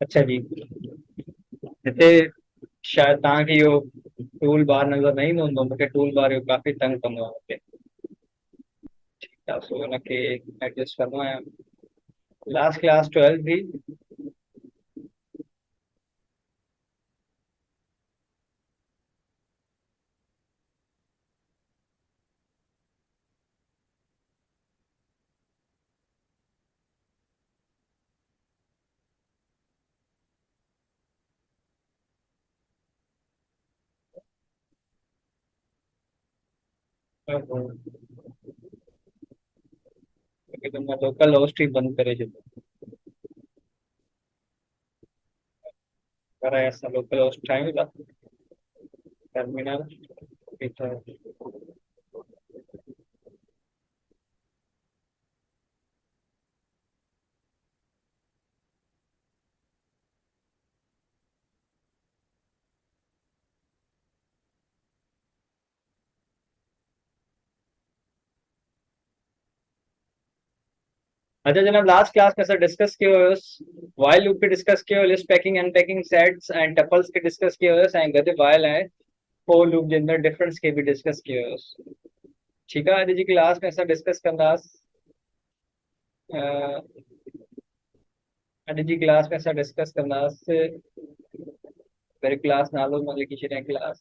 अच्छा जी, हिते शायद तव्हांखे इहो टूल बार नज़र न ईंदो हूंदो, मूंखे टूल बार इहो काफ़ी तंग कंदो आहे हिते। ठीकु आहे, सो हुनखे एडजस्ट कंदो आहियां। लास्ट क्लास 12 थी। क्योंकि तो मैं लोकल होस्ट ही बंद करे छॾियो पर असां लोकल होस्ट ठाहियूं था। टर्मिनल अच्छा जनाब, लास्ट क्लास में असां डिस्कस कयो हुयोसि वाइल लूप खे डिस्कस कयो, लिस्ट पैकिंग अनपैकिंग सेट्स ऐं टपल्स खे डिस्कस कयो हुयोसि, ऐं गॾु वाइल ऐं फोर लूप जे अंदरि डिफरेंस खे बि डिस्कस कयो हुयोसि। ठीकु आहे, अॼु जी क्लास में असां डिस्कस कंदासीं अॼु जी क्लास में असां डिस्कस कंदासीं वरी क्लास नालो मां लिखी छॾियां, क्लास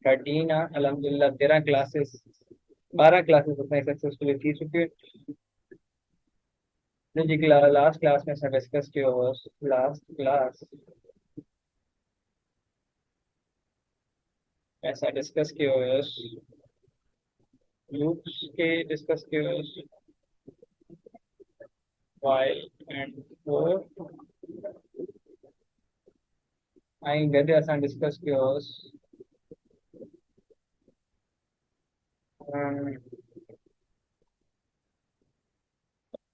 13 आहे। अलहमदिल्ला 13 क्लासेस 12 क्लासेस असांजी सक्सेसफुली थी चुकियूं आहिनि। अॼु जी लास्ट क्लास में असां डिस्कस कयो हुयोसि लास्ट क्लास में असां डिस्कस कयो हुयोसि लूप्स के डिस्कस कयो हुयोसि while एंड for, ऐं गॾु असां डिस्कस कयो हुयोसि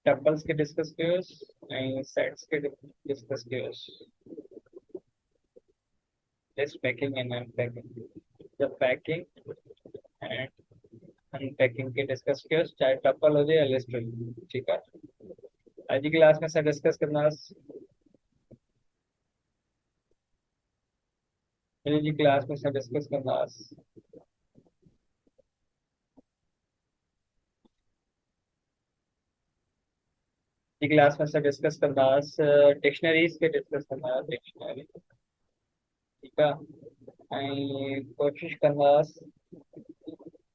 टपल्स के डिस्कस कयो हुयोसि ऐं सेट्स के डिस्कस कयो हुयोसि। List packing and unpacking, the packing and unpacking के डिस्कस कयो, चाहे टपल हुजे या लिस्ट हुजे। ठीकु आहे, अॼु जी क्लास में असां डिस्कस कंदासीं अॼु जी क्लास में असां डिस्कस कंदासीं जी क्लास में असां डिस्कस कंदासीं डिक्शनरीज़ के डिस्कस कंदासीं डिक्शनरी। ठीकु आहे, ऐं कोशिशि कंदासीं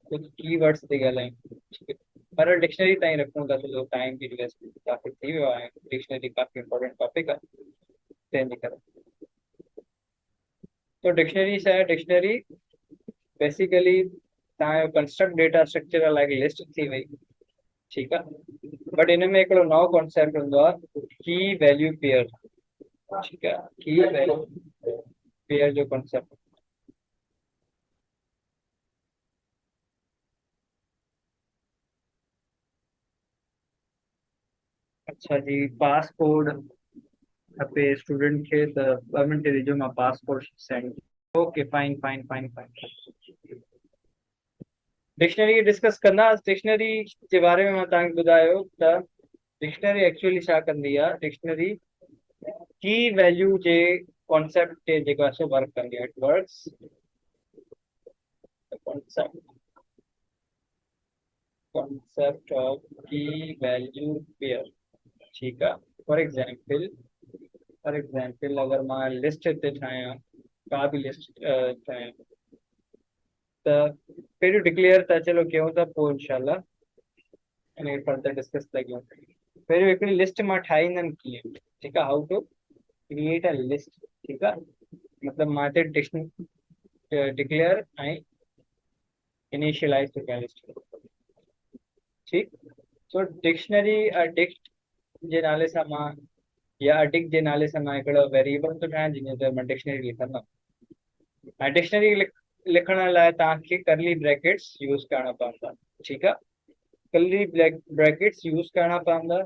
कुझु कीवर्ड्स ते ॻाल्हायूं। ठीकु आहे, पर डिक्शनरी ताईं रखूं था छो जो टाइम जी वेस्ट काफ़ी थी वियो आहे, डिक्शनरी काफ़ी इंपॉर्टेंट टॉपिक आहे तंहिंजे करे। तो डिक्शनरी छा आहे? डिक्शनरी बेसिकली तव्हांजो construct data structure like list थी वई। ठीकु आहे, बट हिन में हिकिड़ो नओं कॉन्सेप्ट हूंदो आहे की वैल्यू पेयर। ठीकु आहे, की वैल्यू पेयर जो कॉन्सेप्ट। अच्छा जी, पासपोर्ट खपे स्टूडेंट खे त 2 मिंट ॾिजो, मां passport send. Okay, fine fine fine fine. Dictionary discuss कंदासीं। डिक्शनरी जे बारे में मां तव्हांखे ॿुधायो त डिक्शनरी एक्चुअली छा कंदी आहे। डिक्शनरी की वैल्यू जे कॉन्सेप्ट ते जेको आहे सो वर्क कंदी आहे। It works concept concept of key value pair. ठीकु आहे, फॉर एग्जाम्पल अगर मां लिस्ट ते ठाहियां, का बि लिस्ट ठाहियां त पहिरियों डिक्लेयर था चलो कयूं था, पोइ इंशाल्लाह इन फर्दर डिस्कस था कयूं। पहिरियों हिकिड़ी लिस्ट मां ठाहींदमि कीअं। ठीकु आहे, how to create a list. ठीकु आहे, मतिलबु मां हिते डिक्लेयर ऐं इनिशियलाइज थो कयां लिस्ट। ठीकु, सो डिक्शनरी डिक्ट जे नाले सां मां या डिक्ट जे नाले सां मां हिकिड़ो वेरिएबल थो ठाहियां जंहिंजे अंदरि मां डिक्शनरी लिखंदुमि। ऐं डिक्शनरी लिखण लाइ तव्हांखे करली ब्रैकेट्स यूज़ करणा पवंदा। ठीकु आहे, करली ब्रैकेट्स यूज़ करणा पवंदा।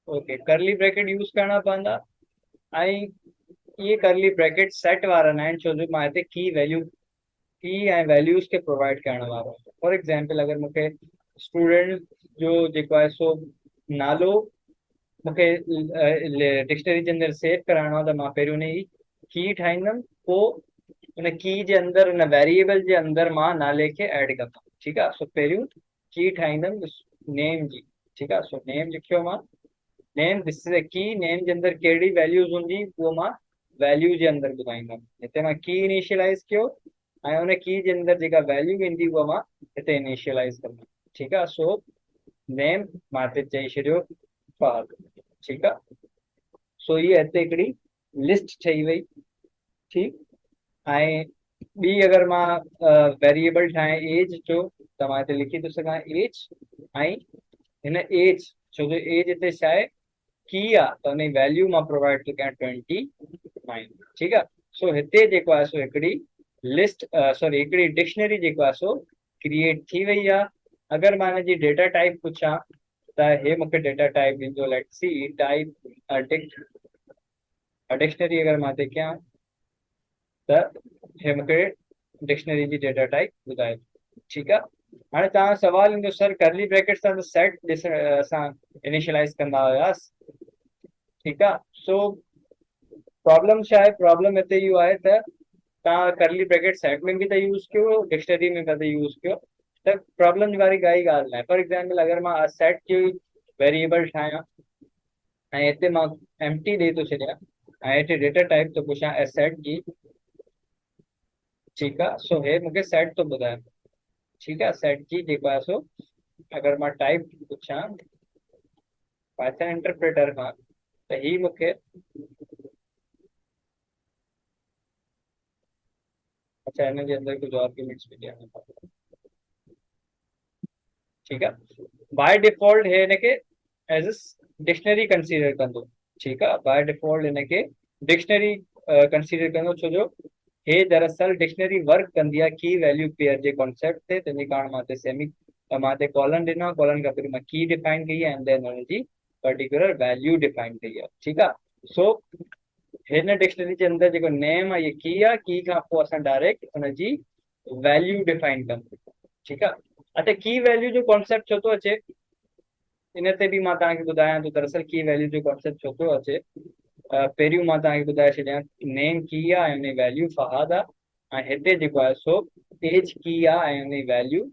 ओके, करली ब्रैकेट यूज़ करणा पवंदा ऐं इहे करली ब्रैकेट सेट वारा न आहिनि, छो जो मां हिते की ऐं वैल्यूज़ खे प्रोवाइड करण वारो। फॉर एग्जाम्पल अगरि मूंखे स्टूडेंट जो जेको आहे सो नालो मूंखे डिक्शनरी जे अंदरि सेव कराइणो आहे, त मां पहिरियों उन जी की ठाहींदुमि, पोइ उन की जे अंदरि उन वेरिएबल जे अंदरि मां नाले खे ऐड कंदुमि। ठीकु आहे, सो पहिरियों की ठाहींदुमि नेम जी। ठीकु आहे, सो नेम लिखियो मां, नेम दिस इज अ की, नेम जे अंदरि कहिड़ी वैल्यूज़ हूंदी उहो मां वैल्यू जे अंदरि ॿुधाईंदुमि। हिते मां की इनिशियलाइज़ कयो ऐं उन की जे अंदरि जेका वैल्यू ईंदी उहा मां हिते इनिशियलाइज़ कंदुमि। ठीकु आहे, सो नेम मां हिते चई छॾियो फहद। ठीकु आहे, सो ये हिते हिकिड़ी लिस्ट ठही वई। ठीकु, ऐं ॿी अगरि मां वेरिएबल ठाहियां एज जो, त मां हिते लिखी थो सघां एज, ऐं हिन एज, छो जो एज हिते छा आहे की आहे, त हुन जी वैल्यू मां प्रोवाइड थो कयां 29। ठीकु आहे, सो हिते जेको आहे सो हिकिड़ी लिस्ट, सॉरी हिकिड़ी डिक्शनरी जेको आहे सो क्रिएट थी वई आहे। अगरि मां हिन जी डेटा टाइप पुछां त हे मूंखे डेटा टाइप ॾींदो, लेट्स सी टाइप डिक्शनरी अगरि मां हिते कयां त हे मूंखे डिक्शनरी जी डेटा टाइप ॿुधाए थो। ठीकु आहे, हाणे तव्हां सवाल ईंदो सर करली ब्रैकेट सां त सेट असां इनिशियलाइज़ कंदा हुआसीं। ठीकु आहे, सो प्रॉब्लम छा आहे, प्रॉब्लम हिते इहो आहे त तव्हां करली ब्रैकेट सेट में बि त यूज़ कयो, डिक्शनरी में बि त यूज़ कयो, त प्रॉब्लम जी वारी काई ॻाल्हि न आहे। फॉर एग्जाम्पल अगरि मां सेट जी वेरिएबल ठाहियां ऐं हिते मां एम्प्टी ॾेई थो छॾियां ऐं हिते डेटा टाइप थो पुछां एसेट जी। ठीकु आहे, सो हे मूंखे सेट थो ॿुधाए। ठीकु आहे, सेट जी जेको आहे सो अगरि मां टाइप पुछां पाइथन इंटरप्रेटर खां, त ही मूंखे, अच्छा हिन जे अंदरि कुझु आर्ग्यूमेंट्स बि ॾियणा पवंदा। ठीकु आहे, बाय डिफॉल्ट हे हिनखे एज अ डिक्शनरी कंसीडर कंदो। ठीकु आहे, बाय डिफॉल्ट हिनखे डिक्शनरी कंसीडर कंदो, छो जो हे दरअसल डिक्शनरी वर्क कंदी आहे की वैल्यू पेयर जे कॉन्सेप्ट ते, तंहिंजे कारण मां हिते मां हिते कॉलन ॾिनो आहे, कॉलन खां पहिरीं मां की डिफाइन कई आहे एंड देन हुनजी पर्टिकुलर वैल्यू डिफाइन कई आहे। ठीकु आहे, सो हिन डिक्शनरी जे अंदरि जेको नेम आहे, ये की खां पोइ असां डायरेक्ट हुनजी वैल्यू डिफाइन कंदा। ठीकु आहे, अच्छा की वैल्यू जो कॉन्सेप्ट छो थो अचे, इन ते बि मां तव्हांखे ॿुधायां थो दरअसल की वैल्यू जो कॉन्सेप्ट छो थो अचे। पहिरियों मां तव्हांखे ॿुधाए छॾियां, नेम की आहे ऐं हुन वैल्यू फहाद आहे, ऐं हिते जेको आहे सो एज की आहे ऐं हुन वैल्यू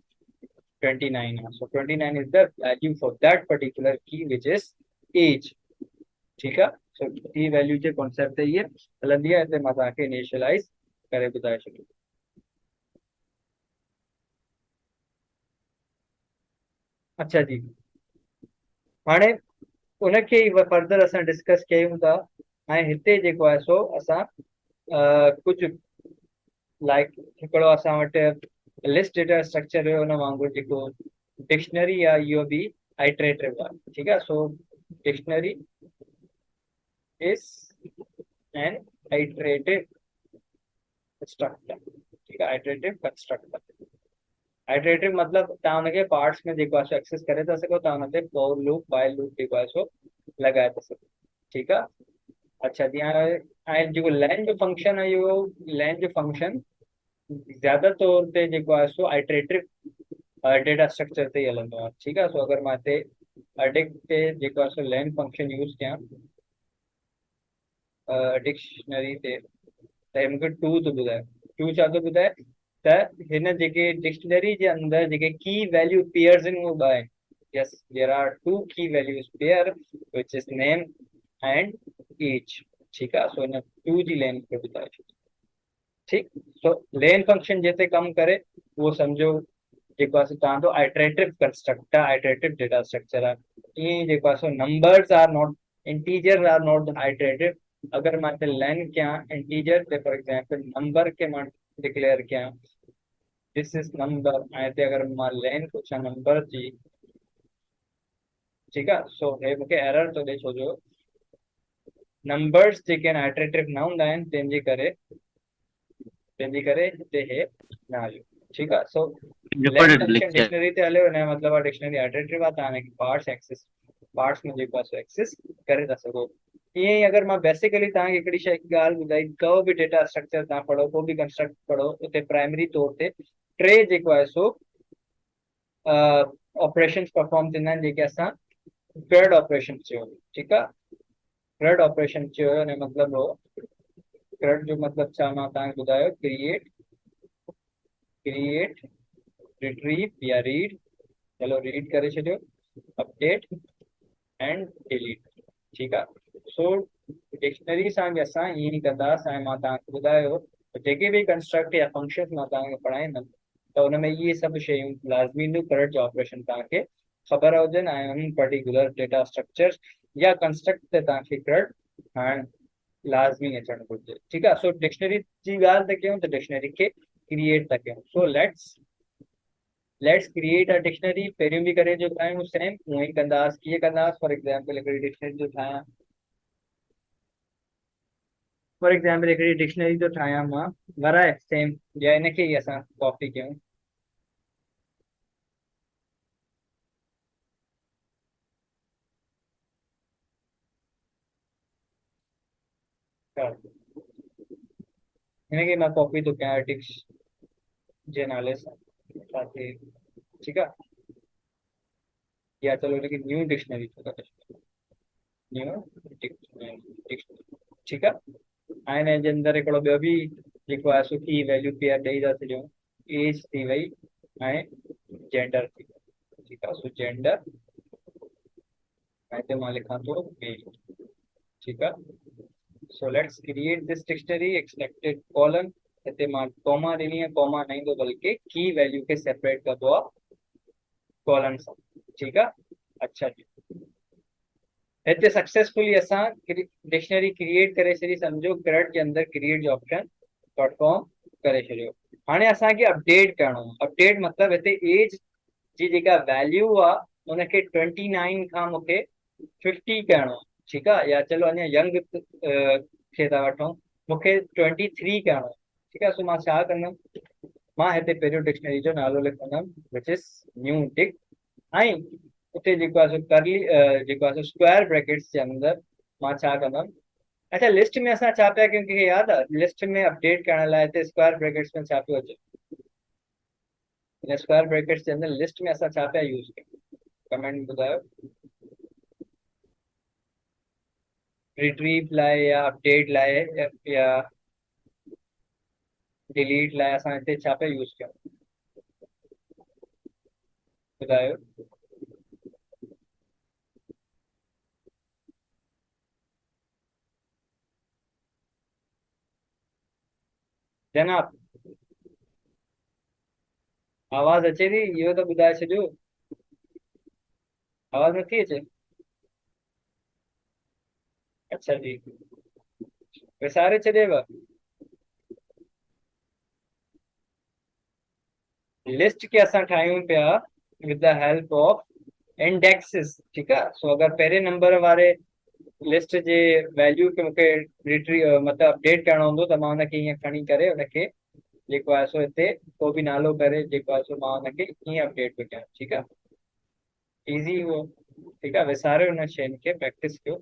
29 आहे। सो 29 is the value for that particular की विच इज एज। ठीकु आहे, सो की वैल्यू जे कॉन्सेप्ट ते इहे हलंदी आहे, हिते मां तव्हांखे इनिशियलाइज़ करे ॿुधाए छॾियो। अच्छा जी, हाणे उनखे फर्दर असां डिस्कस कयूं था, ऐं हिते जेको आहे सो असां कुझु लाइक हिकिड़ो असां वटि लिस्ट डेटा स्ट्रक्चर हुयो, हुन वांगुरु जेको डिक्शनरी आहे इहो बि आइट्रेटिव आहे। ठीकु आहे, so dictionary is an iterative structure. ठीकु आहे, आइट्रेटिव कंस्ट्रक्टर। आइट्रेटिव मतिलबु तव्हां हुनखे पार्ट्स में जेको आहे सो एक्सेस करे था सघो, तव्हां हुन ते फॉर लूप वाइल लूप जेको आहे सो लॻाए था सघो। ठीकु आहे, अच्छा जी, ऐं जेको लैन जो फंक्शन आहे, इहो लैन जो फंक्शन ज़्यादा तौर ते जेको आहे सो आइट्रेटिव डेटा स्ट्रक्चर ते ई हलंदो आहे। ठीकु आहे, सो अगरि मां हिते अडिक्ट ते जेको आहे सो लैन फंक्शन यूज़ कयां डिक्शनरी ते, त हे मूंखे टू थो ॿुधाए। टू छा थो ॿुधाए, त हिन जेके डिक्शनरी जे अंदरि जेके की वैल्यू पेयर्स आहिनि उहे ॿ आहिनि। Yes, there are two key values pair which is name and age. ठीकु आहे, सो हिन टू जी लेन खे ॿुधाए छॾियो। ठीकु, सो लेन फंक्शन जिते कमु करे उहो सम्झो जेको आहे तव्हांजो आइट्रेटिव कंस्ट्रक्ट आहे, आइट्रेटिव डेटा स्ट्रक्चर आहे। ईअं जेको आहे so numbers are not, integer are not iterative. अगरि मां हिते लेन कयां इंटीजर ते, फॉर एग्जाम्पल नंबर खे मां डिक्लेयर कयां दिस इज नंबर, ऐं हिते अगरि मां लेन पुछां नंबर जी, ठीकु आहे, सो हे मूंखे एरर थो ॾिए, छो जो नंबर्स जेके आहिनि आइट्रेटिव न हूंदा आहिनि, तंहिंजे करे हिते हे न हलियो। ठीकु आहे, सो लेन recorded फंक्शन lecture. डिक्शनरी ते हलियो, हिन जो मतिलबु आहे डिक्शनरी आइट्रेटिव आहे, तव्हां हिनखे पार्ट्स में जेको आहे सो एक्सेस करे था सघो। ईअं ई अगरि मां बेसिकली तव्हांखे हिकिड़ी शइ ॻाल्हि ॿुधाई, को बि डेटा स्ट्रक्चर तव्हां पढ़ो, को बि कंस्ट्रक्ट पढ़ो, उते प्राइमरी तौर ते टे जेको आहे सो ऑपरेशंस परफॉर्म थींदा आहिनि जेके असां क्रेड ऑपरेशन चयो, ठीकु आहे। क्रेड ऑपरेशन चयो हिन जो मतिलबु हो, क्रेड जो मतिलबु छा मां तव्हांखे ॿुधायो, क्रिएट क्रिएट रिट्रीव या रीड, चलो रीड करे छॾियो, अपडेट एंड डिलीट, ठीकु आहे। सो डिक्शनरी सां बि असां ईअं ई कंदासीं। ऐं मां तव्हांखे ॿुधायो जेके बि कंस्ट्रक्ट या फंक्शन मां तव्हांखे पढ़ाईंदुमि त हुन में इहे सभु शयूं लाज़मी ईंदियूं, करेक्ट जो ऑपरेशन तव्हांखे ख़बर हुजनि ऐं उन पर्टिकुलर डेटा स्ट्रक्चर्स या कंस्ट्रक्ट ते तव्हांखे करेक्ट हाणे लाज़मी अचणु घुरिजे, ठीकु आहे। सो डिक्शनरी जी ॻाल्हि था कयूं त डिक्शनरी खे क्रिएट था कयूं। So let's create a dictionary. पहिरियों बि करे जो ठाहियूं सेम उहो ई कंदासीं। कीअं कंदासीं? फॉर एग्जाम्पल हिकिड़ी डिक्शनरी जो ठाहियां, फॉर एग्जाम्पल हिकिड़ी डिक्शनरी जो ठाहियां मां, वराए सेम या इनखे ई असां कॉपी कयूं। हिनखे मां कॉपी थो कयां डिक्श जे नाले सां, ताकि ठीकु आहे। या चलो हिनखे न्यू डिक्शनरी थो करे छॾियो, न्यू डिक्शनरी, ठीकु आहे। ऐं हिन जे अंदरि हिकिड़ो ॿियो बि जेको आहे सो की वैल्यू पेयर ॾेई था छॾियूं, एज थी वई ऐं जेंडर थी वई, ठीकु आहे। सो जेंडर ऐं हिते मां लिखां थो मेल, ठीकु आहे। So let's create this dictionary expected colon, हिते मां कॉमा ॾिनी आहे, कॉमा न ईंदो बल्कि की वैल्यू खे सेपरेट करबो आहे कॉलन सां, ठीकु आहे। अच्छा जी, हिते सक्सेसफुली असां डिक्शनरी क्रिएट करे छॾी, सम्झो करेक्ट जे अंदरि क्रिएट जो ऑप्शन परफॉर्म करे छॾियो। हाणे असांखे अपडेट करिणो आहे। अपडेट मतिलबु हिते एज जी जेका वैल्यू आहे उनखे 29 खां मूंखे 50 करिणो आहे, ठीकु आहे। या चलो अञा यंग खे था वठूं, मूंखे 23 करिणो आहे, ठीकु आहे। सो मां छा कंदुमि, मां हिते पहिरियों डिक्शनरी जो नालो लिखंदुमि विच इज़ न्यू डिक, ऐं उते जेको आहे सो करली जेको आहे सो स्क्वायर ब्रैकेट्स जे अंदरि मां छा कंदुमि। अच्छा, लिस्ट में असां छा पिया कयूं, कंहिंखे यादि आहे? लिस्ट में अपडेट करण लाइ हिते स्क्वायर ब्रैकेट्स में छा पियो अचे? हिन स्क्वायर ब्रैकेट्स जे अंदरि लिस्ट में असां छा पिया यूज़ कयूं? कमेंट में ॿुधायो। रिट्रीव लाइ या अपडेट लाइ या डिलीट लाइ असां हिते छा पिया यूज़ कयूं, ॿुधायो। जनाब, आवाज़ अचे थी? इहो त ॿुधाए छॾियो, आवाज़ नथी अचे? अच्छा जी, विसारे छॾियव? लिस्ट खे असां ठाहियूं पिया with the help of indexed, ठीकु आहे। सो अगरि पहिरें नंबर वारे लिस्ट जे वैल्यू खे मूंखे मतिलबु अपडेट करणो हूंदो त मां हुनखे ईअं खणी करे हुनखे जेको आहे सो हिते को बि नालो करे जेको आहे सो मां हुनखे ईअं अपडेट थो कयां, ठीकु आहे। ईज़ी हो, ठीकु आहे। विसारियो हुन शयुनि खे, प्रैक्टिस कयो।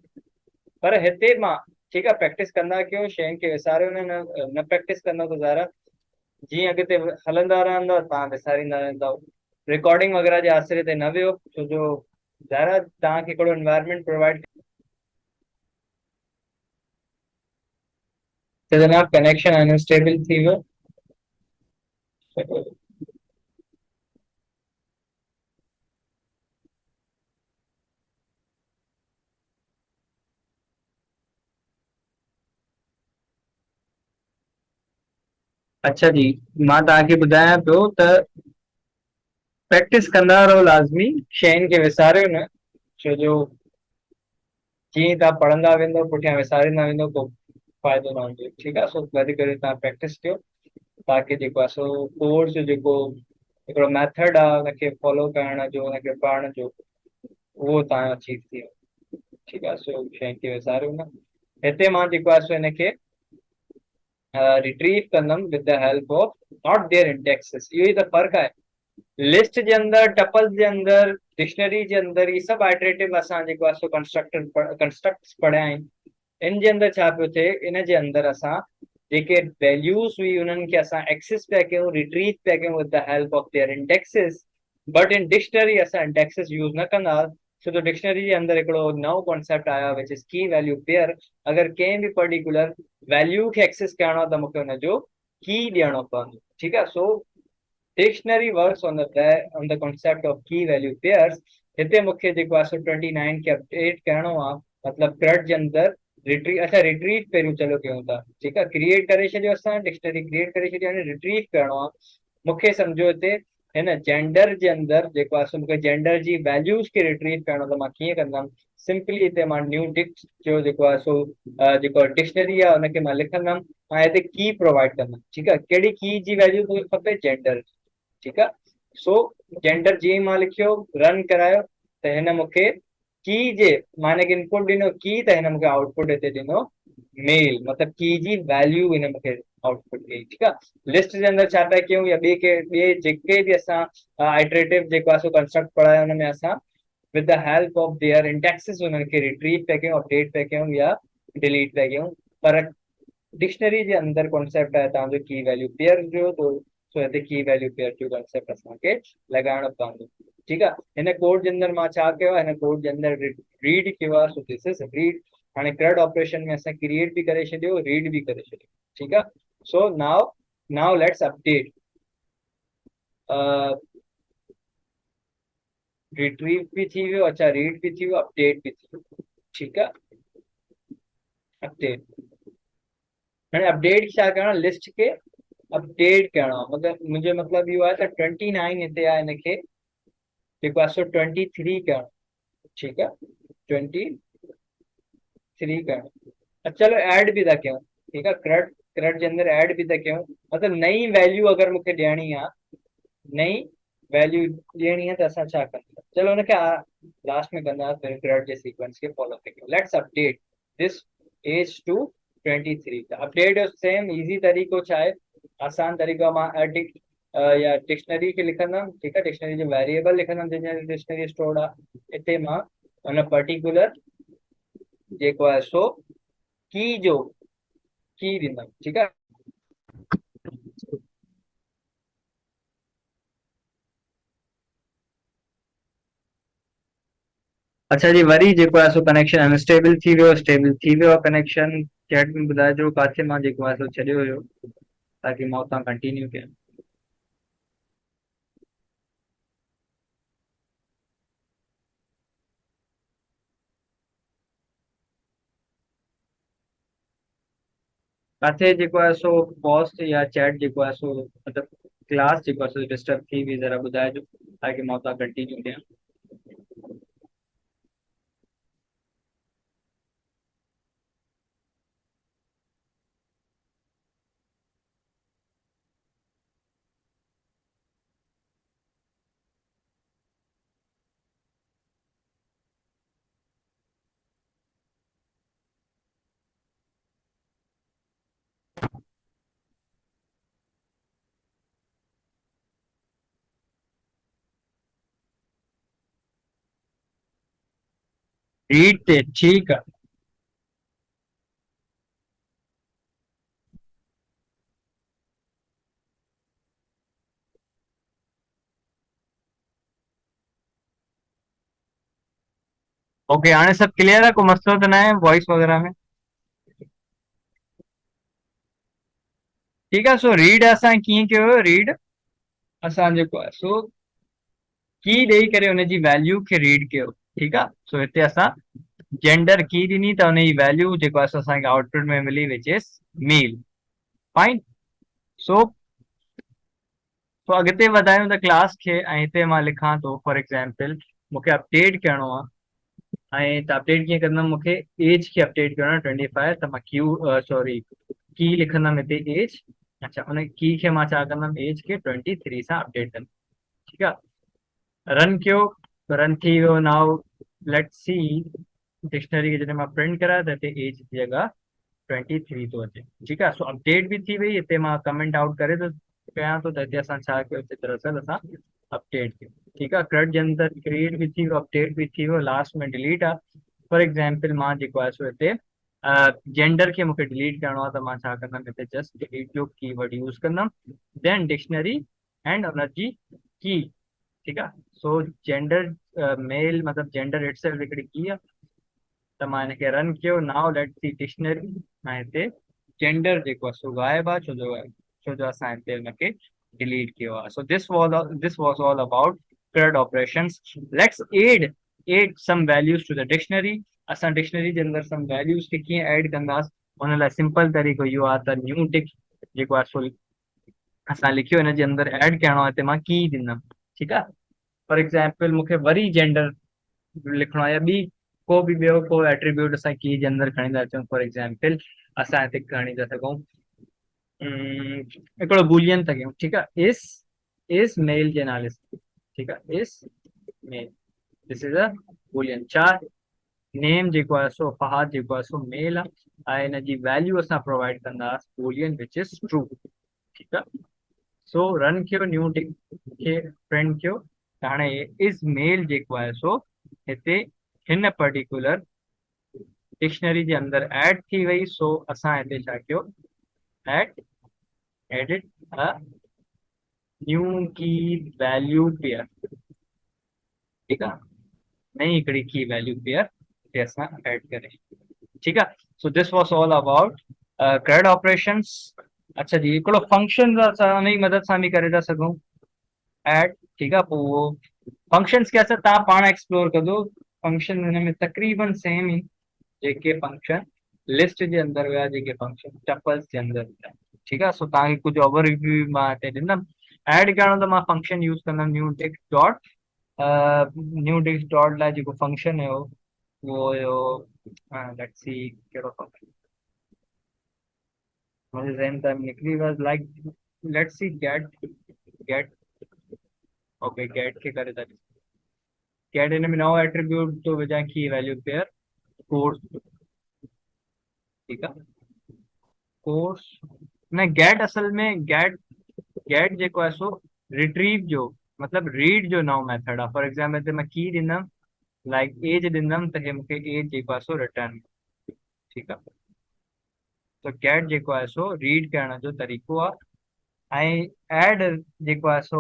पर हिते मां ठीकु आहे, प्रैक्टिस कंदा कयो, शयुनि खे विसारियो न प्रैक्टिस कंदव त ज़ारा जीअं अॻिते हलंदा रहंदव तव्हां विसारींदा रहंदव। रिकॉर्डिंग वग़ैरह जे आसिरे ते न वियो, छो जो ज़ारा तव्हांखे हिकिड़ो एनवायरनमेंट प्रोवाइड त जनाब कनेक्शन अनस्टेबल थी वियो। अच्छा जी, मां तव्हांखे ॿुधायां पियो त प्रैक्टिस कंदा रहो लाज़मी, शयुनि खे विसारियो न, छो जो जीअं तव्हां पढ़ंदा वेंदो पुठियां विसारींदा वेंदो को फ़ाइदो न हूंदो, ठीकु आहे। सो वरी करे तव्हां प्रैक्टिस कयो ताकि जेको आहे सो कोर्स जो जेको हिकिड़ो मैथड आहे हुनखे फॉलो करण जो, हुनखे पढ़ण जो, उहो तव्हांजो अचीव थी वियो, ठीकु आहे। सो शयुनि खे विसारियो न। हिते मां जेको आहे सो हिनखे रिट्रीव कंदुमि with the help of not their indexes. इहो ई त फ़र्क़ु आहे। लिस्ट जे अंदरि, टपल्स जे अंदरि, डिक्शनरी जे अंदरि, इहे सभु आइटरेटिव असां जेको आहे सो कंस्ट्रक्ट्स पढ़िया आहिनि। इन जे अंदरि छा पियो थिए, इन जे अंदरि असां जेके वैल्यूज़ हुई उन्हनि खे असां एक्सेस पिया कयूं, रिट्रीव पिया कयूं with the help of there indexed. But in dictionary असां इंडेक्सिस यूज़ न कंदा। छो तो डिक्शनरी जे अंदरि हिकिड़ो नओं कॉन्सेप्ट आयो विच इज़ की वैल्यू पेयर। अगरि कंहिं बि पर्टिकुलर वैल्यू खे एक्सेस करणो आहे त मूंखे हुनजो की ॾियणो पवंदो। ठीकु आहे। So dictionary works on the concept of key value pairs. हिते मूंखे जेको आहे सो 29 खे अपडेट करणो आहे, मतिलबु क्रट जे अंदरि रिट्रीव। अच्छा, रिट्रीव पहिरियों चलो कयूं था। ठीकु आहे, क्रिएट करे छॾियो, असां डिक्शनरी क्रिएट करे छॾी हाणे रिट्रीव करणो आहे। मूंखे सम्झो हिते हिन जेंडर जे अंदरि जेको आहे सो मूंखे जेंडर जी वैल्यूज़ खे रिट्रीव करणो, त मां कीअं कंदुमि? सिंपली हिते मां न्यू डिक्स जो जेको आहे सो जेको डिक्शनरी आहे हुनखे मां लिखंदुमि ऐं हिते की प्रोवाइड कंदुमि। ठीकु आहे, कहिड़ी की जी वैल्यू मूंखे खपे? जेंडर। ठीकु आहे। सो जेंडर जीअं मां लिखियो, रन करायो, त हिन मूंखे की जे माने खे इनपुट ॾिनो की, त हिन मूंखे आउटपुट हिते ॾिनो मेल, मतिलबु की जी वैल्यू हिन मूंखे आउटपुट ॾई। ठीकु आहे। लिस्ट जे अंदरि छा था कयूं, या ॿिए जेके बि असां आइटरेटिव जेको आहे सो कंस्ट्रक्ट पढ़ायो, हुन में असां with the help of there indexed हुननि खे रिट्रीव पिया कयूं, अपडेट पिया कयूं या डिलीट पिया कयूं। पर डिक्शनरी जे अंदरि कॉन्सेप्ट आहे तव्हांजो की वैल्यू पेयर जो, तो सो हिते की वैल्यू पेयर जो कॉन्सेप्ट असांखे लॻाइणो पवंदो। ठीकु आहे। हिन कोड जे अंदरि मां छा कयो आहे, हिन कोड जे अंदरि रीड कयो आहे, सो दिस इज रीड। हाणे क्रड ऑपरेशन में असां क्रिएट बि करे छॾियो, रीड बि करे छॾियो। ठीकु आहे। So now let's update. Retrieve भी थी वियो, अच्छा रीड भी थी वियो, अपडेट भी थी वियो। ठीकु आहे। अपडेट, हाणे अपडेट छा करणो? लिस्ट खे अपडेट करणो आहे। मतिलबु मुंहिंजो मतिलबु इहो आहे त 29 हिते आहे, हिनखे जेको आहे सो 23 करणो। ठीकु आहे, 23 करणो। चलो ऐड बि था कयूं। ठीकु आहे, क्रट क्रट जे अंदरि ऐड बि था कयूं। मतिलबु नई वैल्यू अगरि मूंखे ॾियणी आहे, नई वैल्यू ॾियणी आहे, त असां छा कंदा? चलो हुनखे लास्ट में कंदासीं, क्रट जे सीक्वेंस खे फॉलो कयूं। Let's update this age to 23। त अपडेट जो सेम इज़ी तरीक़ो छा आहे? आसान तरीक़ो, मां या डिक्शनरी खे लिखंदुमि। ठीकु आहे, डिक्शनरी जो वेरिएबल लिखंदुमि जंहिंजे डिक्शनरी स्टोर्ड आहे। हिते मां हुन पर्टिकुलर जेको आहे सो की जो की ॾींदुमि। ठीकु आहे। अच्छा जी, वरी जेको आहे सो कनेक्शन अनस्टेबल थी वियो, स्टेबल थी वियो आहे कनेक्शन। चैट में ॿुधाइजो किथे मां जेको आहे सो छॾियो हुयो, ताकी मां उतां कंटिन्यू कयां। किथे जेको आहे सो पोस्ट या चैट जेको आहे सो मतिलबु क्लास जेको आहे सो डिस्टर्ब थी हुई, ज़रा ॿुधाइजो ताकी मां उतां कंटिन्यू कयां। रीड ते ठीकु आहे। ओके, हाणे सभु क्लियर आहे, को मसइलो त न आहे वॉइस वग़ैरह में? ठीकु आहे। सो रीड असां कीअं कयो हुयो? रीड असां जेको आहे सो की ॾेई करे हुनजी वैल्यू खे रीड कयो। ठीकु आहे। सो हिते असां जेंडर की ॾिनी, त हुनजी वैल्यू जेको आहे सो असांखे आउटपुट में मिली, विच इज़ मेल। फाइन। सो अॻिते वधायूं त क्लास खे, ऐं हिते मां लिखां थो फॉर एग्जाम्पल मूंखे अपडेट करणो आहे। ऐं त अपडेट कीअं कंदुमि? मूंखे एज खे अपडेट करणो आहे 25, त मां सॉरी की लिखंदुमि हिते एज। अच्छा, उन की खे मां छा कंदुमि? एज खे 23 सां अपडेट कंदुमि। ठीकु आहे। रन कयो, रन थी वियो। नाउ लेट्स सी डिक्शनरी खे जॾहिं मां प्रिंट करां त हिते एज जी जगह 23 थो अचे। ठीकु आहे। सो अपडेट बि थी वई। हिते मां कमेंट आउट करे थो कयां थो त हिते असां छा कयो? दरअसल असां अपडेट कयो। ठीकु आहे। क्रट जे अंदरि क्रिएट बि थी वियो, अपडेट बि थी वियो, लास्ट में डिलीट आहे। फॉर एग्जाम्पल मां जेको आहे सो हिते जेंडर खे मूंखे डिलीट करणो आहे, त मां छा कंदुमि? हिते जस्ट डिलीट जो कीवर्ड यूज़ कंदुमि, देन डिक्शनरी एंड हुनजी की। ठीक है। सो जेंडर मेल मतलब जेंडर इटसेल्फ हिकिड़ी की आहे। त मां हिनखे रन कयो। Now let's see dictionary. ऐं हिते जेंडर जेको आहे सो गायब आहे, छो जो असां हिते हुनखे डिलीट कयो आहे। So this was all about CRUD operations. Let's add some values to the dictionary. असां डिक्शनरी जे अंदरि सम वैल्यूज खे कीअं ऐड कंदासीं, हुन लाइ सिंपल तरीक़ो इहो आहे त न्यू डिक्स जेको आहे सो असां लिखियो, हिन जे अंदरि ऐड करिणो आहे, हिते मां की ॾींदुमि। ठीकु आहे। फॉर एग्जाम्पल मूंखे वरी जेंडर लिखणो आहे, या ॿी को बि ॿियो को एट्रीब्यूट असां की जे अंदरि खणी था अचूं। फॉर एग्जाम्पल असां हिते खणी था सघूं हिकिड़ो बुलियन था कयूं। ठीकु आहे। इस मेल जे नाले सां। ठीकु आहे। Is male, this is a boolean. छा नेम जेको आहे सो फहाद जेको आहे सो मेल आहे ऐं हिन जी वैल्यू असां प्रोवाइड कंदासीं बुलियन विच इज़ ट्रू। ठीकु आहे। सो रन कयो, न्यू खे प्रिंट कयो। त हाणे इस मेल जेको आहे सो हिते हिन पर्टिकुलर डिक्शनरी जे अंदरि ऐड थी वई। सो असां हिते छा कयो, ऐड एडिट अ न्यू की वैल्यू पेयर। ठीकु आहे। नई हिकिड़ी की वैल्यू पेयर हिते असां ऐड करे। ठीकु आहे। So this was all about CRUD operations. अच्छा जी, हिकिड़ो फंक्शन असां हुन जी मदद सां बि करे था सघूं ऐड। ठीकु आहे। पोइ उहो फंक्शंस खे असां तव्हां पाण एक्सप्लोर कंदो। फंक्शन हिन में तक़रीबन सेम ई जेके फंक्शन लिस्ट जे अंदरि हुया, जेके फंक्शन टपल्स जे अंदरि हुया। ठीकु आहे। सो तव्हांखे कुझु ओवरव्यू मां हिते ॾींदुमि। ऐड करणो त मां फंक्शन यूज़ कंदुमि न्यू डिक्स डॉट लाइ जेको फंक्शन हुयो उहो हुयो, लेट्स सी कहिड़ो फंक्शन मुंहिंजे ज़हन तां निकिरी वियो, like let's see get okay get खे करे था ॾिसूं। गेट हिन में नओ एट्रीब्यूट थो विझां की वैल्यू पेयर कोर्स। ठीकु आहे। कोर्स न गेट असल में गेट जेको आहे सो रिट्रीव जो मतलब रीड जो नओं मेथड आहे। फॉर एग्जाम्पल हिते मां की ॾींदुमि लाइक एज ॾींदुमि त हे मूंखे एज जेको आहे सो रिटर्न। ठीकु आहे। त गेट जेको आहे सो रीड करण जो तरीक़ो आहे। ऐं एड जेको आहे सो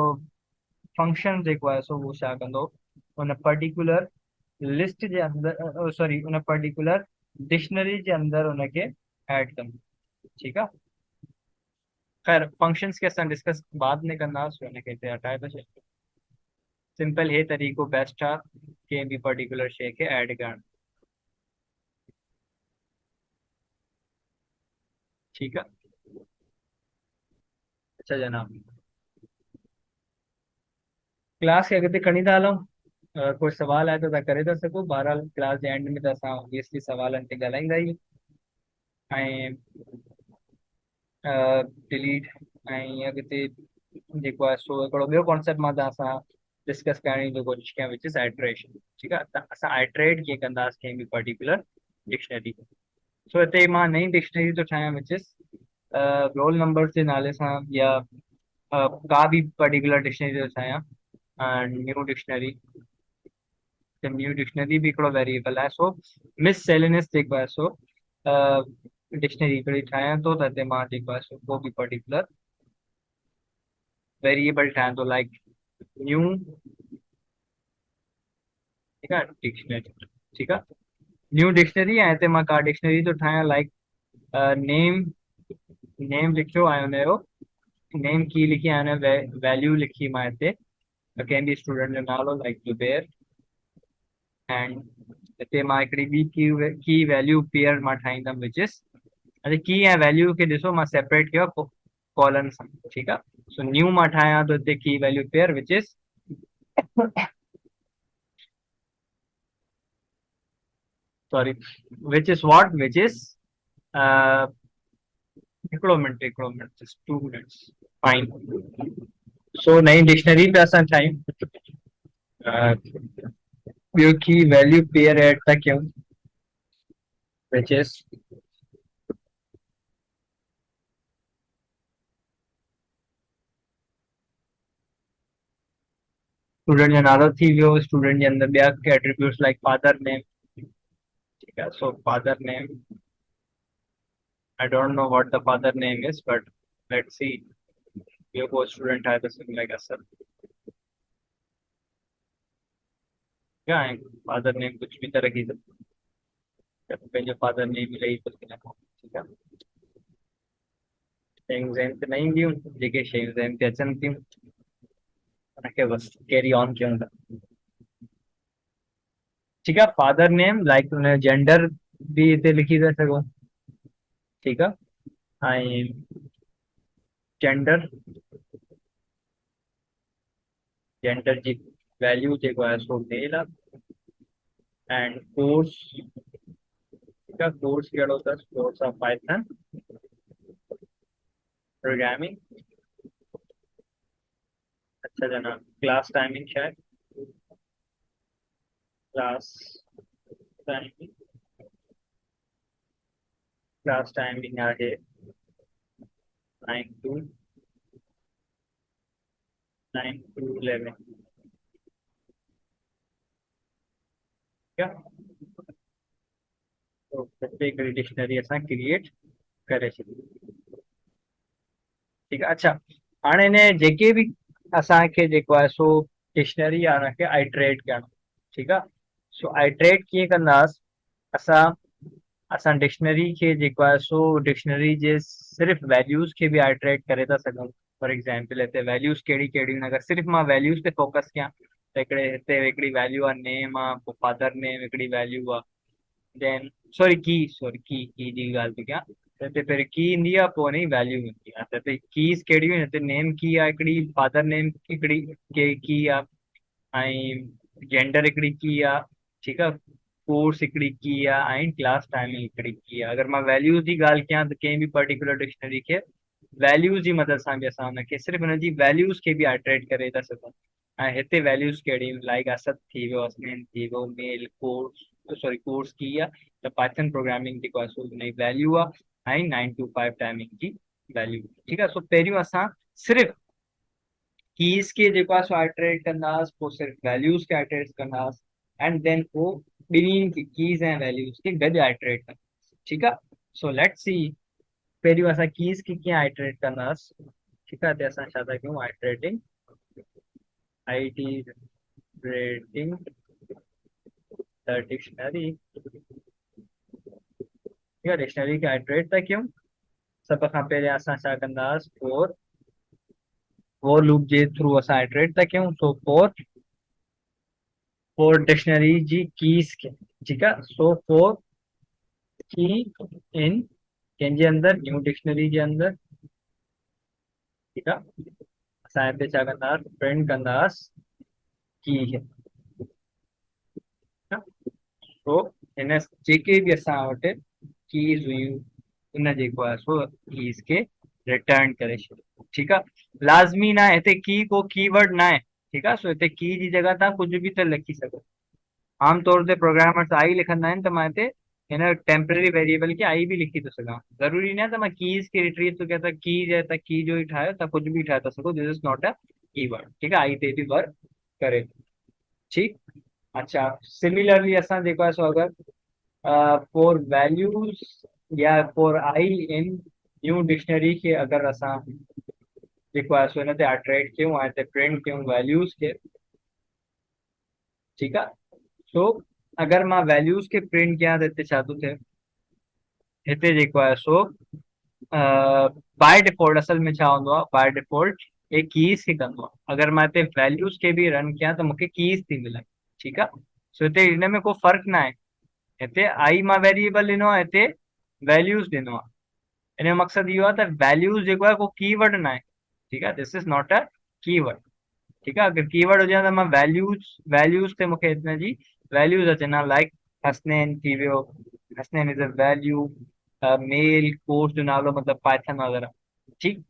फंक्शन जेको आहे सो उहो छा कंदो, उन पर्टिकुलर लिस्ट जे अंदरि सॉरी उन पर्टिकुलर डिक्शनरी जे अंदरि उनखे ऐड कंदो। ठीकु आहे। खैर फंक्शंस के असां डिस्कस बाद में कंदासीं, हुनखे हिते हटाए थो छॾियो। सिंपल हे तरीक़ो बेस्ट आहे कंहिं बि पर्टिकुलर शइ खे ऐड करणु। ठीकु आहे। अच्छा जनाब, क्लास खे अॻिते खणी था हलूं। कोई सवाल आहे त तव्हां करे था सघो। बहरहाल क्लास जे एंड में त असां ऑब्वियसली सवालनि ते ॻाल्हाईंदा आहियूं। ऐं डिलीट ऐं अॻिते जेको आहे सो हिकिड़ो ॿियो कॉन्सेप्ट मां तव्हां सां डिस्कस करण जी कोशिशि कयां विच इज़ आइट्रेशन। ठीकु आहे। त असां आइट्रेट कीअं कंदासीं कंहिं बि पर्टिकुलर डिक्शनरी। सो हिते मां नई डिक्शनरी थो ठाहियां विच इज़ रोल नंबर जे नाले सां, या का बि पर्टिकुलर डिक्शनरी थो ठाहियां न्यू डिक्शनरी। त न्यू डिक्शनरी बि हिकिड़ो वेरिएबल आहे। सो मिस सेलेनियस जेको आहे सो डिक्शनरी हिकिड़ी ठाहियां थो, त हिते मां जेको आहे सो को बि पर्टिकुलर वेरिएबल ठाहियां थो लाइक न्यू। ठीकु आहे। डिक्शनरी। ठीकु आहे। न्यू डिक्शनरी ऐं हिते मां का डिक्शनरी थो ठाहियां लाइक नेम। नेम लिखियो ऐं हुनजो नेम की लिखी ऐं हुन वैल्यू लिखी मां हिते कंहिं बि स्टूडेंट जो नालो लाइक ज़ुबैर। एंड हिते मां हिकिड़ी ॿी की वैल्यू पेयर मां ठाहींदुमि विच इज़ अॼु की ऐं वैल्यू खे ॾिसो मां सेपरेट कयो आहे कॉलन सां। ठीकु आहे। सो न्यू मां ठाहियां थो हिते की value pair which is sorry which is what which is हिकिड़ो मिनट जस्ट 2 मिनट्स। फाइन। सो नई डिक्शनरी पे असां ठाहियूं ॿियो की वैल्यू पेयर ऐड था कयूं विच इज़ स्टूडेंट जो नालो थी वियो। स्टूडेंट जे अंदरि ॿिया एट्रीब्यूट्स लाइक फादर नेम। ठीक है। So father name, I don't know what the father name is, but let's see. ये वो स्टूडेंट है तो something like असर। क्या है फादर नेम कुछ भी तरह की पंहिंजो फादर नेम मिले ई कुझु लिखूं ठीकु आहे शयूं ज़हन ते न ईंदियूं जेके शयूं ज़हन ते अचनि थियूं उनखे बसि कैरी ऑन कयूं था ठीकु आहे फादर नेम लाइक हुन जेंडर बि हिते लिखी था सघूं ठीकु आहे ऐं जेंडर जेंडर जी वैल्यू जेको आहे सो मेल आहे एंड कोर्स ठीकु आहे कोर्स कहिड़ो अथसि कोर्स ऑफ पाइथन प्रोग्रामिंग अच्छा जनाब क्लास टाइमिंग छा आहे क्लास टाइमिंग क्लास टाइमिंग आहे 9 to 11 ठीकु आहे तो प्रत्येक हिकिड़ी डिक्शनरी असां क्रिएट करे छॾी ठीकु आहे अच्छा हाणे हिन जेके बि असांखे जेको आहे सो डिक्शनरी आहे हुनखे आइट्रेट करणो ठीकु आहे सो आइट्रेट कीअं कंदासीं असां असां डिक्शनरी खे जेको आहे सो डिक्शनरी जे सिर्फ़ु वैल्यूज़ खे बि आइट्रेट करे था सघूं फॉर एग्जाम्पल हिते वैल्यूज़ कहिड़ी कहिड़ियूं आहिनि अगरि सिर्फ़ु मां वैल्यूज़ ते फोकस कयां त हिते हिकिड़ी वैल्यू आहे नेम आहे पोइ फादर नेम हिकिड़ी वैल्यू आहे देन सॉरी की जी ॻाल्हि थी कयां त हिते पहिरीं की ईंदी आहे पोइ हुन जी वैल्यू ईंदी आहे त हिते कीज़ कहिड़ियूं आहिनि हिते नेम की आहे हिकिड़ी फादर नेम हिकिड़ी के की आहे ऐं जेंडर हिकिड़ी की आहे ठीकु आहे कोर्स हिकिड़ी की आहे ऐं क्लास टाइमिंग हिकिड़ी की आहे अगरि मां वैल्यूज़ जी ॻाल्हि कयां त कंहिं बि पर्टिकुलर डिक्शनरी खे वैल्यूज़ जी मदद सां बि असां हुनखे सिर्फ़ु हुनजी वैल्यूज़ खे बि आइट्रेट करे था सघूं ऐं हिते वैल्यूज़ कहिड़ियूं लाइक असद थी वियो हसनैन थी वियो मेल कोर्स सॉरी कोर्स की आहे त पाइथन प्रोग्रामिंग जेको आहे सो हुनजी वैल्यू आहे ऐं 9 to 5 टाइमिंग जी वैल्यू ठीकु आहे सो पहिरियों असां सिर्फ़ु कीज़ के जेको आहे सो आइट्रेट कंदासीं पोइ सिर्फ़ु वैल्यूज़ खे आइट्रेट कंदासीं एंड देन पोइ ॿिन्हिनि कीज़ ऐं वैल्यूज़ खे गॾु आइट्रेट कंदासीं ठीकु आहे सो लेट्स सी पहिरियों असां कीज़ खे कीअं आइट्रेट कंदासीं ठीकु आहे ते असां छा था कयूं आइट्रेटिंग आइट्रेटिंग द डिक्शनरी ठीकु आहे डिक्शनरी खे आइट्रेट था कयूं सभ खां पहिरियों असां छा कंदासीं फोर लूप जे थ्रू असां आइट्रेट था कयूं सो फोर डिक्शनरी जी कीज़ खे ठीकु आहे सो फोर की इन कंहिंजे अंदरि न्यू डिक्शनरी जे अंदरि ठीकु आहे असां हिते छा कंदासीं प्रिंट कंदासीं की खे तो हिन जेके बि असां वटि कीज़ हुयूं उन जेको आहे सो कीज़ खे रिटर्न करे छॾियो ठीकु आहे लाज़मी न आहे हिते की को कीवर्ड न आहे ठीकु आहे सो हिते की जी जॻह तव्हां कुझु बि त लिखी सघो आमतौर ते प्रोग्रामर्स आई लिखंदा आहिनि त मां हिते हिन टेम्पररी वेरिएबल खे आई बि लिखी थो सघां ज़रूरी न आहे त मां कीज़ खे रिट्रीव थो कयां त की जे त की जो ई ठाहियो त कुझु बि ठाहे था सघो this is not a keyword ठीकु आहे आई ते बि वर्क करे ठीकु अच्छा सिमिलरली असां जेको आहे सो अगरि फॉर वैल्यूज़ या for I in new dictionary खे अगरि असां जेको आहे सो हिन ते आइट्रेट कयूं ऐं हिते प्रिंट कयूं वैल्यूज़ खे ठीकु आहे सो अगरि मां वैल्यूज़ खे प्रिंट कयां त हिते छा थो थिए हिते जेको आहे सो बाय डिफॉल्ट असल में छा हूंदो आहे बाय डिफॉल्ट हे कीज़ खे कंदो आहे अगरि मां हिते वैल्यूज़ खे बि रन कयां त मूंखे कीज़ थी मिलनि ठीकु आहे सो हिते हिन में को फ़र्क़ु न आहे हिते आई मां वेरिएबल ॾिनो आहे हिते वैल्यूज़ ॾिनो आहे हिन जो मक़सदु इहो आहे त वैल्यूज़ जेको आहे को कीवर्ड न आहे ठीकु आहे this is not a keyword ठीकु आहे अगरि कीवर्ड हुजे त मां वैल्यूज़ ते मूंखे हिन जी वैल्यूज़ अचनि लाइक हसनैन थी वियो Hasnain is a value male course जो नालो मतिलबु पाइथन वग़ैरह ठीकु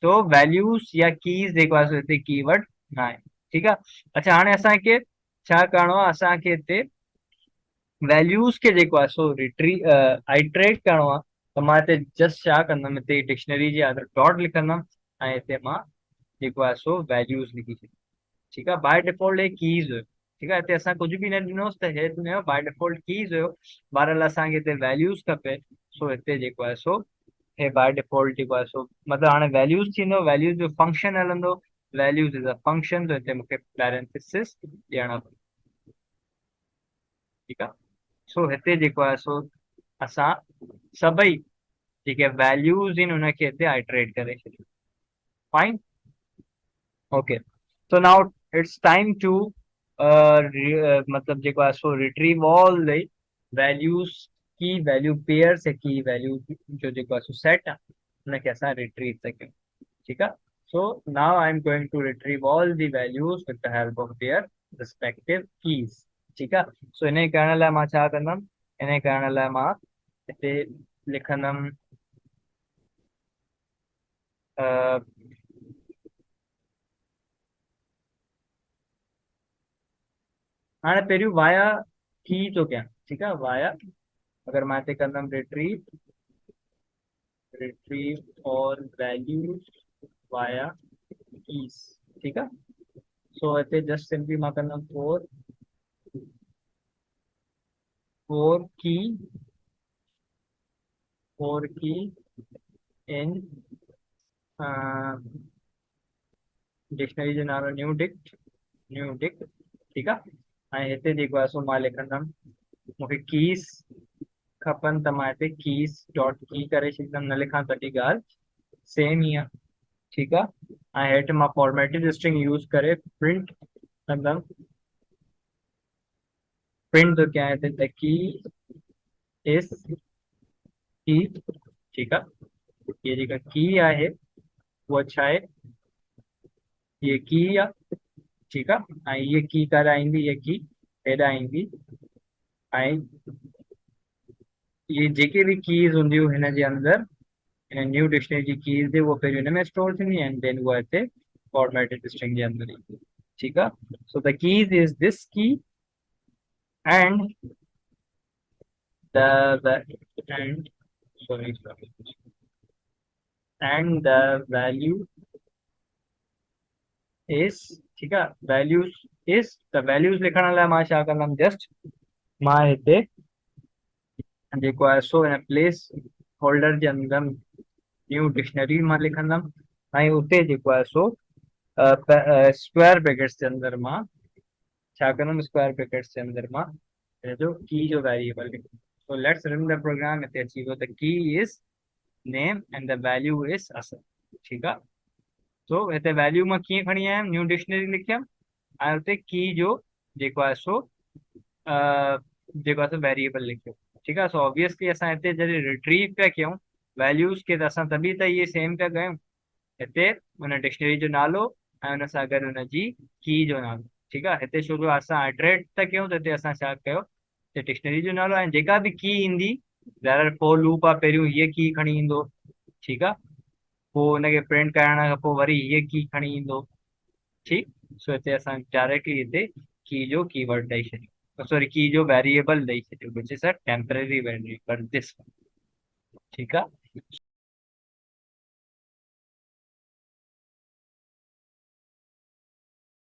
तो वैल्यूज़ या कीज़ जेको आहे सो हिते कीवर्ड न आहे ठीकु आहे अच्छा हाणे असांखे छा करिणो आहे असांखे हिते वैल्यूज़ खे जेको आहे सो आइट्रेट करिणो आहे त मां हिते जस्ट छा कंदुमि हिते डिक्शनरी जे अंदरि डॉट लिखंदुमि ऐं हिते मां जेको आहे सो वैल्यूज़ लिखी छॾींदुमि ठीकु आहे बाय डिफॉल्ट हे कीज़ हुयो ठीकु आहे हिते असां कुझु बि न ॾिनोसीं त हे हुनजो बाय डिफॉल्ट कीज़ हुयो बहरहाल असांखे हिते वैल्यूज़ खपे सो हिते जेको आहे सो हे बाय डिफॉल्ट जेको आहे सो मतिलबु हाणे वैल्यूज़ थींदो वैल्यूज़ जो फंक्शन हलंदो वैल्यूज़ इज़ अ फंक्शन त हिते मूंखे पैरेंथेसिस ॾियणो पवंदो ठीकु आहे। सो हिते जेको आहे सो असां सभई जेके वैल्यूज़ आहिनि उनखे हिते आइटरेट करे छॾियूं। Fine. Okay. So now it's time to मतलब जेको आहे सो retrieve all the values, key value pairs ऐं की वैल्यू जो जेको आहे सो सेट आहे उनखे असां रिट्रीव था कयूं। ठीकु आहे। So now I am going to retrieve all the values with the help of their respective keys. ठीकु आहे। सो इन करण लाइ मां छा कंदुमि, इन करण लाइ मां हिते लिखंदुमि हाणे पहिरियों वाया की थो कयां। ठीकु आहे। वाया अगर मां हिते कंदुमि retrieve all values via keys. ठीकु आहे। सो हिते जस्ट सिंपली मां कंदुमि फोर की इन डिक्शनरी जो नालो न्यू डिक्ट। ठीकु आहे। ऐं हिते जेको आहे सो मां लिखंदुमि मूंखे कीज़ खपनि त मां हिते कीज़ डॉट की करे छॾींदुमि, न लिखां तॾहिं ॻाल्हि सेम ई आहे। ठीकु आहे। ऐं हेठि मां फॉर्मेटेड स्ट्रिंग यूज़ करे प्रिंट कंदुमि, प्रिंट थो कयां हिते त की इज़ की। ठीकु आहे। ये जेका की आहे उहा छा आहे, ये की आहे। ठीकु आहे। ऐं ये की काॾा ईंदी, ये की हेॾा ईंदी। ऐं ये जेके भी कीज़ हूंदियूं हिन जे अंदरि, हिन न्यू डिक्शनरी जी कीज़ वो पहिरियों हिन में स्टोर थींदी एंड देन वो हिते फॉर्मेटेड स्ट्रिंग जे अंदरि ईंदी। ठीकु आहे। So the keys is this key and the and sorry and the value is. ठीकु आहे। वैल्यूज इज त वैल्यूज लिखण लाइ मां छा कंदुमि, जस्ट मां हिते जेको आहे सो हिन प्लेस होल्डर जे अंदरि न्यू डिक्शनरी मां लिखंदुमि ऐं उते जेको आहे सो स्क्वायर ब्रैकेट्स जे अंदरि मां छा कंदुमि, स्क्वायर ब्रैकेट्स जे अंदरि मां हिन जो की जो वेरिएबल लिखंदुमि। So let's run the program. हिते अची वियो त key is name and the value is असर। ठीकु आहे। सो हिते वैल्यू मां कीअं खणी आयमि, न्यू डिक्शनरी लिखियमि ऐं हुते की जो जेको आहे सो जेको आहे सो वेरिएबल लिखियो। ठीकु आहे। सो ऑब्वियसली असां हिते जॾहिं रिट्रीव पिया कयूं वैल्यूज़ खे, त असां तभी त इहे सेम पिया कयूं, हिते हुन डिक्शनरी जो नालो ऐं हुन सां गॾु हुनजी की जो नालो। ठीकु आहे। हिते छो जो असां आइटरेट था कयूं त हिते असां छा कयो, हिते डिक्शनरी जो नालो ऐं जेका बि की ईंदी ज़ाहिर फोर लूप आहे, पहिरियों हीअ की खणी ईंदो। ठीकु आहे। पोइ हुनखे प्रिंट करण खां पोइ वरी हीअ की खणी ईंदो। ठीकु। सो हिते असां डायरेक्टली हिते की जो कीवर्ड ॾेई छॾियो, सॉरी की जो वेरिएबल ॾेई छॾियो which is a temporary variable this. ठीकु आहे।